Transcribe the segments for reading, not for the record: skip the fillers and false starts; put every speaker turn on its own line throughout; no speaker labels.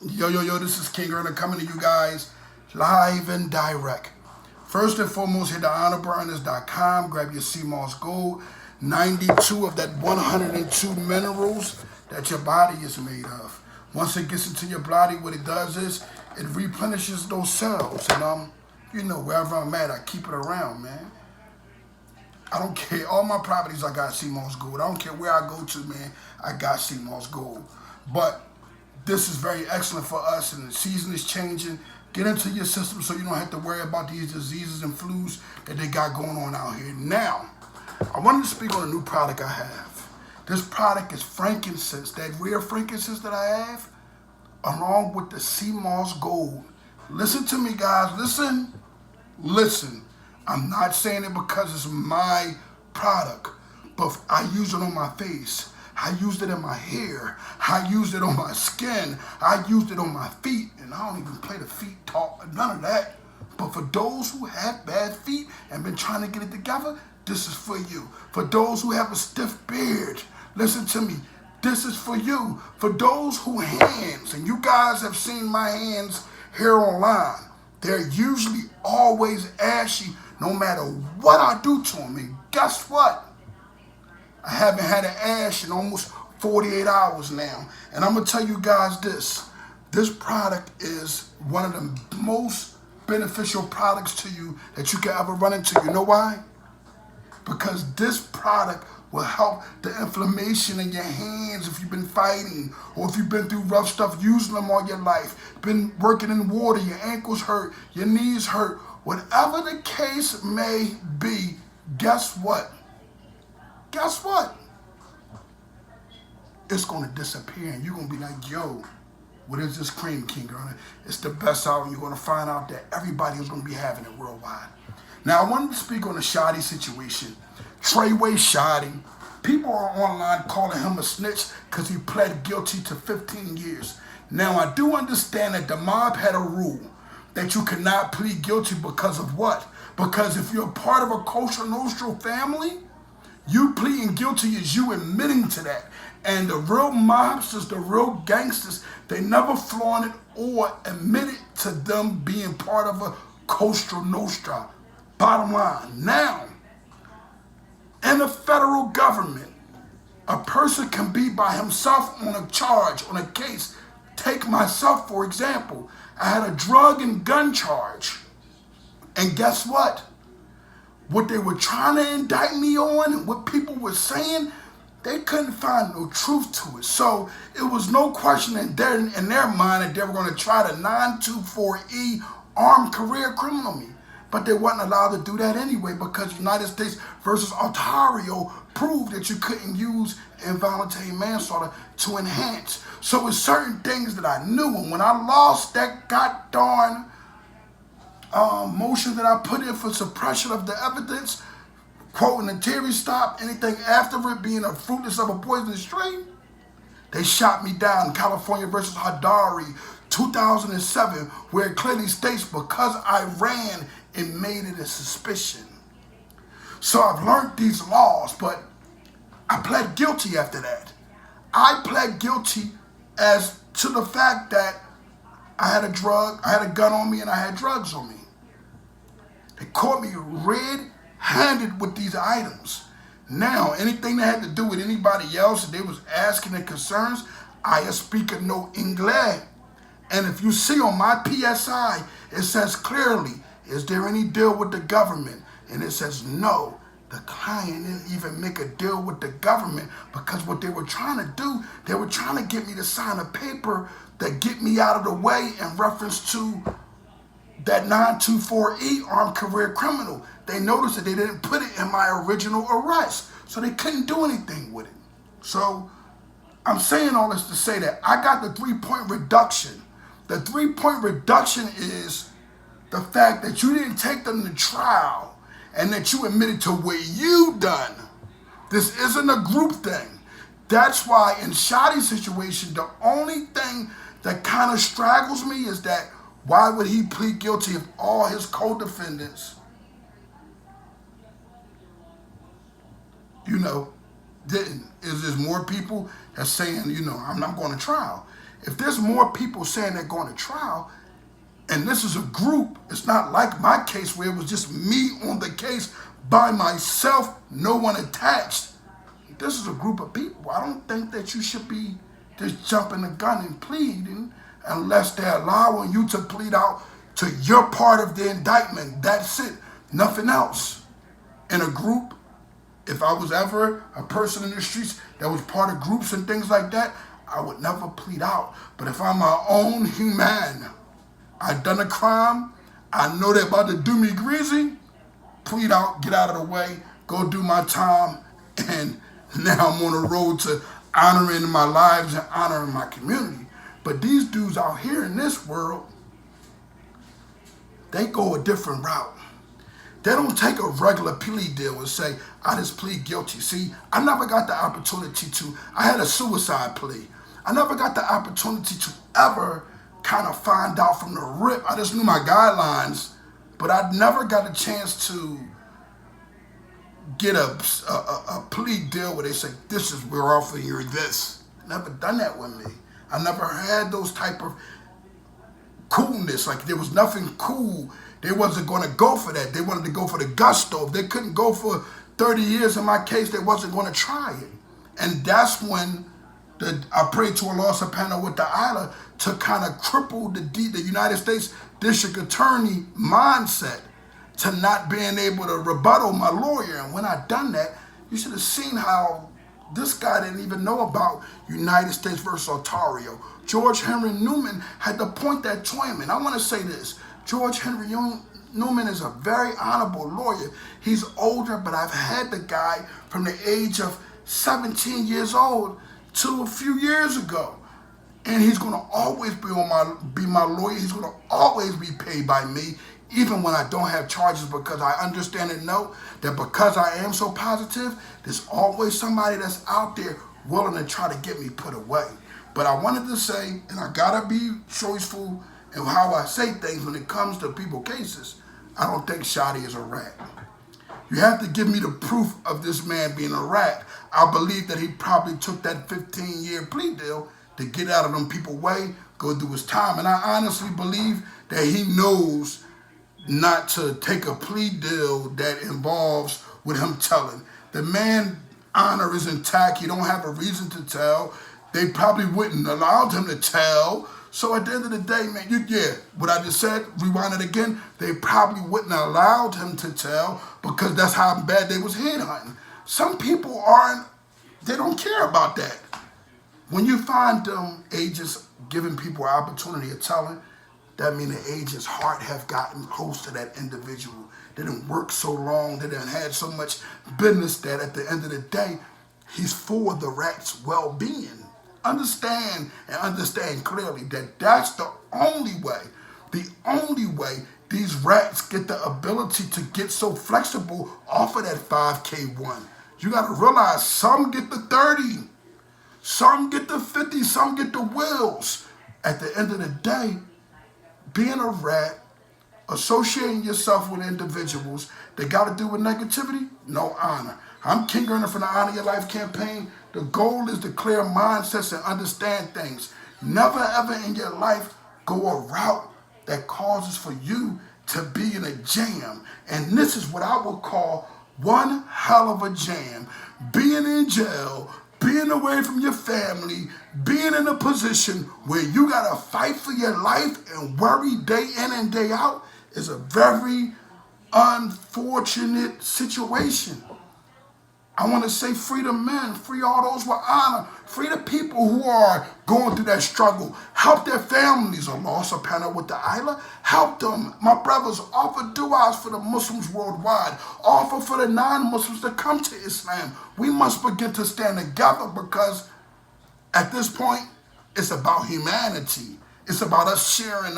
Yo, this is King Earner coming to you guys live and direct. First and foremost, hit the honorburners.com, grab your sea moss gold, 92 of that 102 minerals that your body is made of. Once it gets into your body, what it does is it replenishes those cells. And wherever I'm at, I keep it around, man. I don't care. All my properties, I got sea moss gold. I don't care where I go to, man. I got sea moss gold. But this is very excellent for us, and the season is changing. Get into your system so you don't have to worry about these diseases and flus that they got going on out here. Now, I wanted to speak on a new product I have. This product is frankincense, that rare frankincense that I have, along with the sea moss gold. Listen to me, guys. Listen. I'm not saying it because it's my product, but I use it on my face. I used it in my hair. I used it on my skin. I used it on my feet. And I don't even play the feet talk, none of that. But for those who have bad feet and been trying to get it together, this is for you. For those who have a stiff beard, listen to me. This is for you. For those who hands, and you guys have seen my hands here online, they're usually always ashy no matter what I do to them. And guess what? I haven't had an ash in almost 48 hours now. And I'm going to tell you guys this. This product is one of the most beneficial products to you that you can ever run into. You know why? Because this product will help the inflammation in your hands if you've been fighting or if you've been through rough stuff using them all your life. Been working in water, your ankles hurt, your knees hurt. Whatever the case may be, guess what? Guess what? It's going to disappear and you're going to be like, yo, what is this cream, King Earner? It's the best out, and you're going to find out that everybody is going to be having it worldwide. Now, I wanted to speak on the Shotti situation. Treyway Shotti. People are online calling him a snitch because he pled guilty to 15 years. Now, I do understand that the mob had a rule that you cannot plead guilty because of what? Because if you're part of a kosher nostro family, you pleading guilty is you admitting to that. And the real mobsters, the real gangsters, they never flaunted or admitted to them being part of a kosher nostra. Bottom line. Now, in the federal government, a person can be by himself on a charge, on a case. Take myself, for example. I had a drug and gun charge. And guess what? What they were trying to indict me on and what people were saying, they couldn't find no truth to it. So it was no question in their mind that they were going to try to 924E armed career criminal me. But they weren't allowed to do that anyway because United States versus Ontario proved that you couldn't use involuntary manslaughter to enhance. So it's certain things that I knew. And when I lost that goddamn motion that I put in for suppression of the evidence, quoting the Terry stop, anything after it being a fruitless of a poisonous strain, they shot me down. California versus Hadari, 2007, where it clearly states because I ran, it made it a suspicion. So I've learned these laws, but I pled guilty after that. I pled guilty as to the fact that I had a gun on me and I had drugs on me. They caught me red-handed with these items. Now, anything that had to do with anybody else and they was asking their concerns, I speak no English. And if you see on my PSI, it says clearly, is there any deal with the government? And it says no. The client didn't even make a deal with the government because what they were trying to do, they were trying to get me to sign a paper that get me out of the way in reference to that 924E armed career criminal. They noticed that they didn't put it in my original arrest, so they couldn't do anything with it. So I'm saying all this to say that I got the 3-point reduction. The 3-point reduction is the fact that you didn't take them to trial and that you admitted to what you done. This isn't a group thing. That's why in Shotti's situation, the only thing that kind of straggles me is that why would he plead guilty if all his co-defendants, didn't? Is there's more people that's saying, I'm not going to trial. If there's more people saying they're going to trial, and this is a group, it's not like my case where it was just me on the case by myself, no one attached. This is a group of people. I don't think that you should be just jumping the gun and pleading unless they're allowing you to plead out to your part of the indictment. That's it. Nothing else. In a group, if I was ever a person in the streets that was part of groups and things like that, I would never plead out. But if I'm my own human, I've done a crime, I know they're about to do me greasy, plead out, get out of the way, go do my time, and now I'm on the road to honoring my lives and honoring my community. But these dudes out here in this world, they go a different route. They don't take a regular plea deal and say, I just plead guilty. See, I never got the opportunity to, I had a suicide plea. I never got the opportunity to ever kind of find out from the rip. I just knew my guidelines, but I never got a chance to get a plea deal where they say, this is, we're offering you this. Never done that with me. I never had those type of coolness. Like there was nothing cool. They wasn't going to go for that. They wanted to go for the gusto. If they couldn't go for 30 years in my case, they wasn't going to try it. And that's when I prayed to Allah subhanahu wa ta'ala to kind of cripple the United States District Attorney mindset to not being able to rebuttal my lawyer. And when I done that, you should have seen how this guy didn't even know about United States versus Ontario. George Henry Newman had to point that to him. And I want to say this. George Henry Newman is a very honorable lawyer. He's older, but I've had the guy from the age of 17 years old to a few years ago. And he's going to always be my lawyer. He's going to always be paid by me, even when I don't have charges, because I understand and know that because I am so positive, there's always somebody that's out there willing to try to get me put away. But I wanted to say, and I got to be choiceful in how I say things when it comes to people cases, I don't think Shotti is a rat. You have to give me the proof of this man being a rat. I believe that he probably took that 15-year plea deal to get out of them people way, go do his time. And I honestly believe that he knows not to take a plea deal that involves with him telling. The man honor is intact. He don't have a reason to tell. They probably wouldn't allow him to tell. So at the end of the day, man, what I just said, rewind it again, they probably wouldn't have allowed him to tell because that's how bad they was headhunting. Some people they don't care about that. When you find them agents giving people an opportunity of telling, that means the agent's heart have gotten close to that individual. They didn't work so long, they didn't had so much business that at the end of the day, he's for the rat's well-being. Understand clearly that that's the only way these rats get the ability to get so flexible off of that 5K1. You got to realize some get the 30, some get the 50, some get the wheels. At the end of the day, being a rat, associating yourself with individuals that got to do with negativity, no honor. I'm King Earner from the Honor Your Life campaign. The goal is to clear mindsets and understand things. Never ever in your life go a route that causes for you to be in a jam. And this is what I would call one hell of a jam. Being in jail, being away from your family, being in a position where you got to fight for your life and worry day in and day out is a very unfortunate situation. I want to say free the men, free all those with honor, free the people who are going through that struggle, help their families, Allah subhanahu wa ta'ala, help them. My brothers, offer du'as for the Muslims worldwide, offer for the non-Muslims to come to Islam. We must begin to stand together because at this point, it's about humanity. It's about us sharing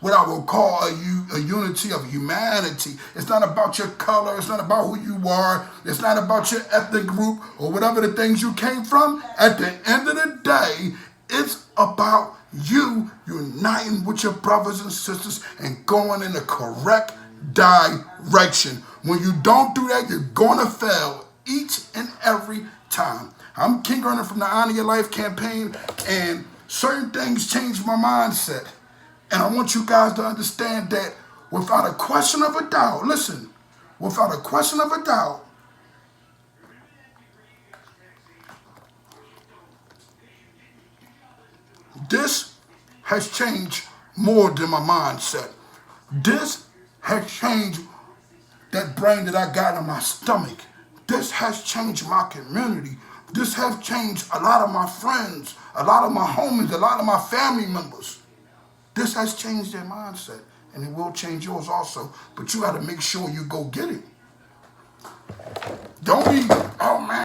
what I will call a unity of humanity. It's not about your color. It's not about who you are. It's not about your ethnic group or whatever the things you came from. At the end of the day, it's about you uniting with your brothers and sisters and going in the correct direction. When you don't do that, you're going to fail each and every time. I'm King Earner from the Honor Your Life campaign, and Certain things changed my mindset. And I want you guys to understand that without a question of a doubt, listen, without a question of a doubt, this has changed more than my mindset. This has changed that brain that I got in my stomach. This has changed my community. This has changed a lot of my friends, a lot of my homies, a lot of my family members. This has changed their mindset, and it will change yours also. But you got to make sure you go get it. Don't be, oh man.